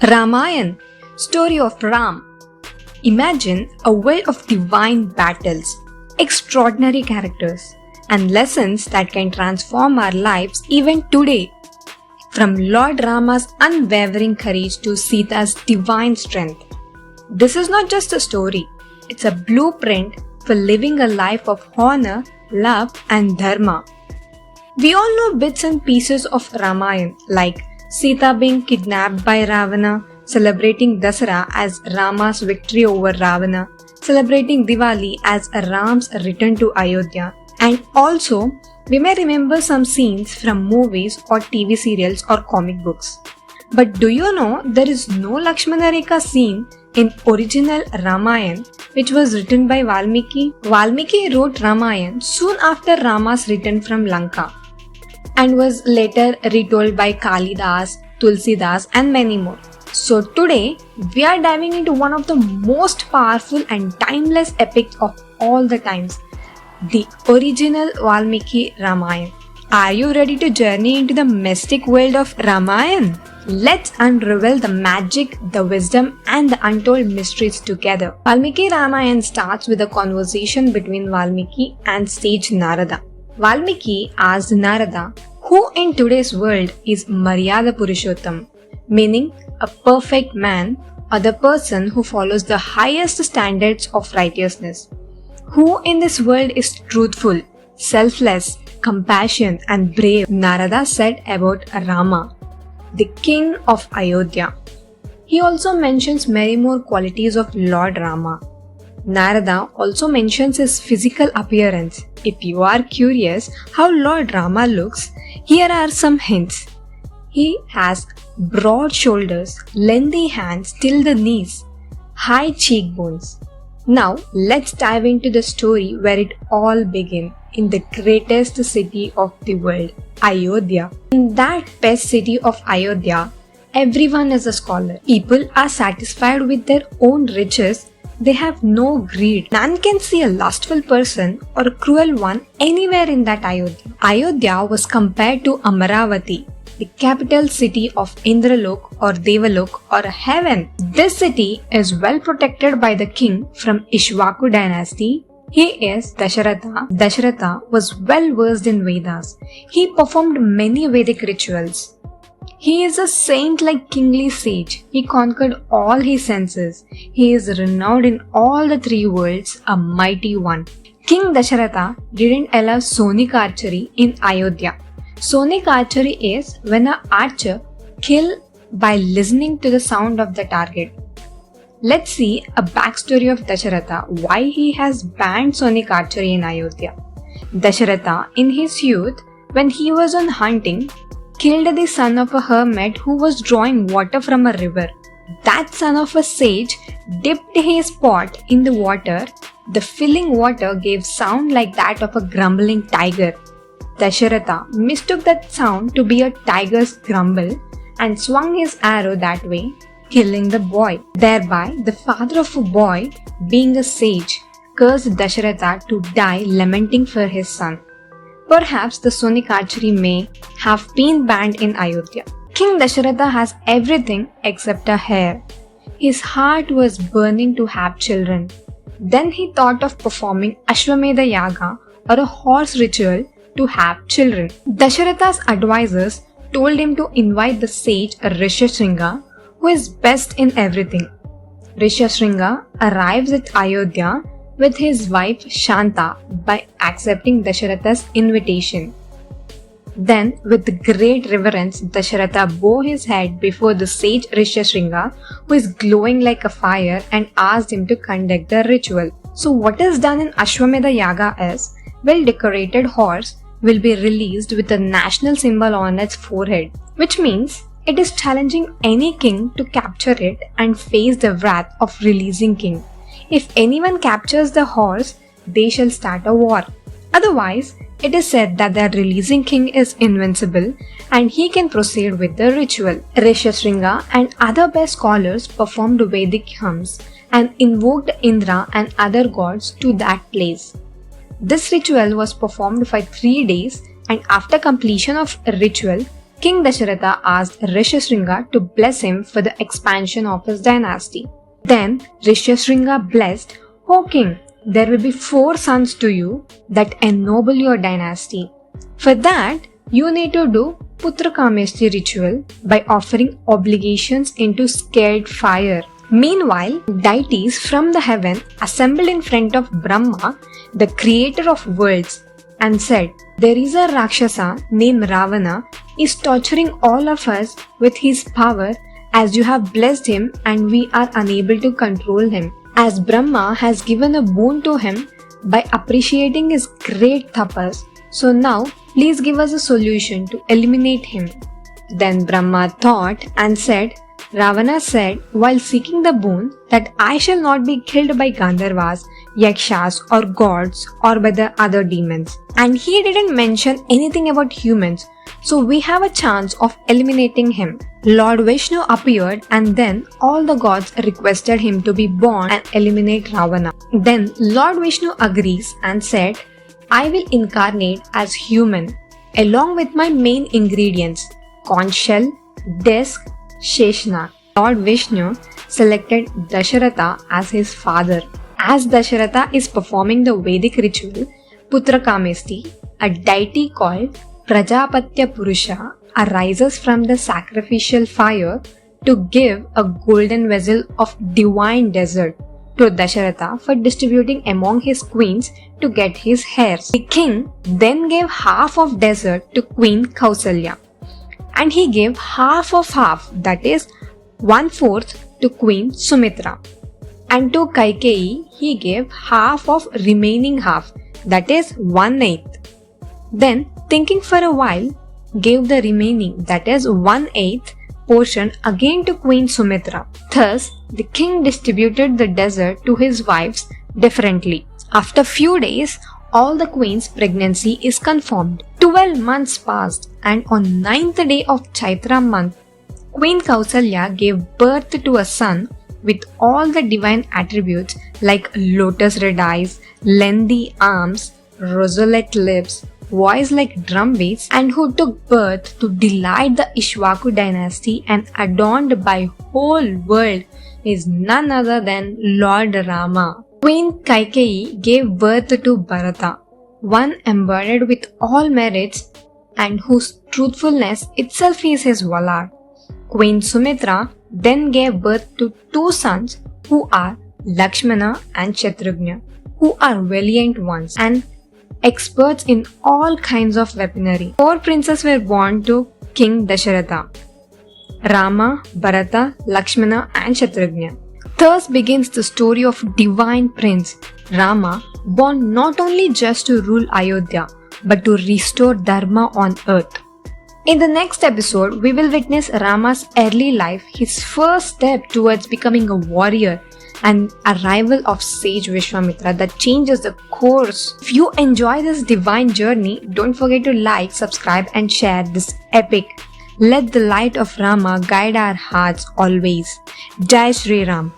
Ramayan, story of Ram. Imagine a world of divine battles, extraordinary characters, and lessons that can transform our lives even today. From Lord Rama's unwavering courage to Sita's divine strength. This is not just a story, it's a blueprint for living a life of honor, love, and dharma. We all know bits and pieces of Ramayan, like Sita being kidnapped by Ravana, celebrating Dasara as Rama's victory over Ravana, celebrating Diwali as Ram's return to Ayodhya, and also we may remember some scenes from movies or TV serials or comic books. But do you know there is no Lakshmana Rekha scene in original Ramayan which was written by Valmiki? Valmiki wrote Ramayan soon after Rama's return from Lanka and was later retold by Kalidas, Tulsidas and many more. So today, we are diving into one of the most powerful and timeless epics of all the times, the original Valmiki Ramayan. Are you ready to journey into the mystic world of Ramayan? Let's unravel the magic, the wisdom and the untold mysteries together. Valmiki Ramayan starts with a conversation between Valmiki and sage Narada. Valmiki asked Narada, who in today's world is Maryada Purushottam, meaning a perfect man or the person who follows the highest standards of righteousness. Who in this world is truthful, selfless, compassionate and brave? Narada said about Rama, the king of Ayodhya. He also mentions many more qualities of Lord Rama. Narada also mentions his physical appearance. If you are curious how Lord Rama looks, here are some hints. He has broad shoulders, lengthy hands till the knees, high cheekbones. Now let's dive into the story where it all began, in the greatest city of the world, Ayodhya. In that best city of Ayodhya, everyone is a scholar. People are satisfied with their own riches. They have no greed. None can see a lustful person or a cruel one anywhere in that Ayodhya. Ayodhya was compared to Amaravati, the capital city of Indralok or Devalok or heaven. This city is well protected by the king from Ishwaku dynasty. He is Dasharatha. Dasharatha was well versed in Vedas. He performed many Vedic rituals. He is a saint-like kingly sage. He conquered all his senses. He is renowned in all the three worlds, a mighty one. King Dasharatha didn't allow Sonic archery in Ayodhya. Sonic archery is when an archer kills by listening to the sound of the target. Let's see a backstory of Dasharatha, why he has banned Sonic archery in Ayodhya. Dasharatha, in his youth, when he was on hunting, killed the son of a hermit who was drawing water from a river. That son of a sage dipped his pot in the water. The filling water gave sound like that of a grumbling tiger. Dasharatha mistook that sound to be a tiger's grumble and swung his arrow that way, killing the boy. Thereby, the father of a boy, being a sage, cursed Dasharatha to die lamenting for his son. Perhaps the Sonic archery may have been banned in Ayodhya. King Dasharatha has everything except a hair. His heart was burning to have children. Then he thought of performing Ashwamedha Yaga or a horse ritual to have children. Dasharatha's advisors told him to invite the sage Rishashringa, who is best in everything. Rishashringa arrives at Ayodhya with his wife Shanta by accepting Dasharatha's invitation. Then, with great reverence, Dasharatha bowed his head before the sage Rishashringa, who is glowing like a fire, and asked him to conduct the ritual. So what is done in Ashwamedha Yaga is, well-decorated horse will be released with a national symbol on its forehead, which means it is challenging any king to capture it and face the wrath of releasing king. If anyone captures the horse, they shall start a war. Otherwise, it is said that the releasing king is invincible and he can proceed with the ritual. Rishashringa and other best scholars performed Vedic hymns and invoked Indra and other gods to that place. This ritual was performed for 3 days, and after completion of ritual, King Dasharatha asked Rishishringa to bless him for the expansion of his dynasty. Then Rishishringa blessed, "O king, there will be 4 sons to you that ennoble your dynasty. For that, you need to do Putrakameshti ritual by offering obligations into scared fire." Meanwhile, deities from the heaven assembled in front of Brahma, the creator of worlds, and said, "There is a Rakshasa named Ravana is torturing all of us with his power as you have blessed him and we are unable to control him. As Brahma has given a boon to him by appreciating his great tapas, so now please give us a solution to eliminate him." Then Brahma thought and said, "Ravana said while seeking the boon that I shall not be killed by Gandharvas, Yakshas or gods or by the other demons. And he didn't mention anything about humans, so we have a chance of eliminating him." Lord Vishnu appeared and then all the gods requested him to be born and eliminate Ravana. Then Lord Vishnu agrees and said, "I will incarnate as human along with my main ingredients, conch shell, disc, Sheshnak." Lord Vishnu selected Dasharatha as his father. As Dasharatha is performing the Vedic ritual Putrakameshti, a deity called Prajapatya Purusha arises from the sacrificial fire to give a golden vessel of divine desert to Dasharatha for distributing among his queens to get his heirs. The king then gave half of desert to Queen Kausalya, and he gave half of half, that is 1/4 to Queen Sumitra. And to Kaikeyi he gave half of remaining half, that is 1/8. Then, thinking for a while, gave the remaining, that is 1/8 portion again to Queen Sumitra. Thus, the king distributed the desert to his wives differently. After few days, all the queen's pregnancy is confirmed. 12 months passed, and on 9th day of Chaitra month, Queen Kausalya gave birth to a son with all the divine attributes like lotus red eyes, lengthy arms, roseate lips, voice like drum beats, and who took birth to delight the Ishwaku dynasty and adorned by whole world is none other than Lord Rama. Queen Kaikeyi gave birth to Bharata, one embodied with all merits and whose truthfulness itself is his valor. Queen Sumitra then gave birth to 2 sons who are Lakshmana and Shatrugna, who are valiant ones and experts in all kinds of weaponry. 4 princes were born to King Dasharatha: Rama, Bharata, Lakshmana and Shatrugna. Thus begins the story of divine prince Rama, born not only just to rule Ayodhya but to restore dharma on earth. In the next episode, we will witness Rama's early life, his first step towards becoming a warrior, and arrival of sage Vishwamitra that changes the course. If you enjoy this divine journey, don't forget to like, subscribe and share this epic. Let the light of Rama guide our hearts always. Jai Shri Ram.